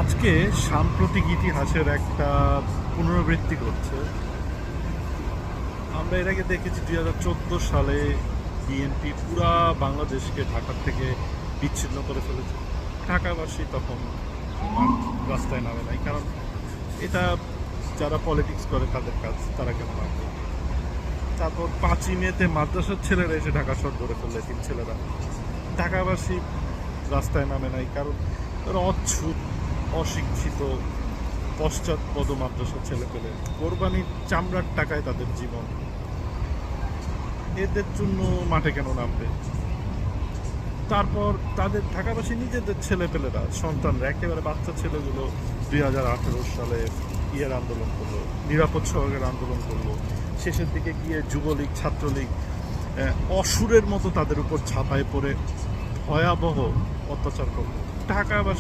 আজকে সাম্প্রতিক ইতিহাসের একটা পুনরাবৃত্তি ঘটছে। আমরা এর আগে দেখেছি 2014 সালে বিএনপি পুরা বাংলাদেশকে ঢাকার থেকে বিচ্ছিন্ন করে ফেলেছে। ঢাকাবাসী তখন রাস্তায় নামে নাই, কারণ এটা যারা পলিটিক্স করে তাদের কাজ, তারা কেন নামবে। তারপর 5ই মেতে মাদ্রাসার ছেলেরা এসে ঢাকা শহর ধরে ফেললে, তিন ছেলেরা। ঢাকাবাসী রাস্তায় নামে নাই, কারণ তারা অচ্ছুত, অশিক্ষিত, পশ্চাৎপদ মাদ্রাসার ছেলে পেলে। কোরবানির চামড়ার টাকায় তাদের জীবন, এদের জন্য মাঠে কেন নামবে? তারপর তাদের ঢাকাবাসী নিজেদের ছেলেপেলেরা, সন্তানরা, একেবারে বাচ্চা ছেলেগুলো 2018 সালে আন্দোলন করলো, নিরাপদ শহরের আন্দোলন করলো। শেষের দিকে গিয়ে যুবলীগ, ছাত্রলীগ অসুরের মতো তাদের উপর ঝাঁপায় পড়ে ভয়াবহ অত্যাচার করলো। ঢাকাবাসী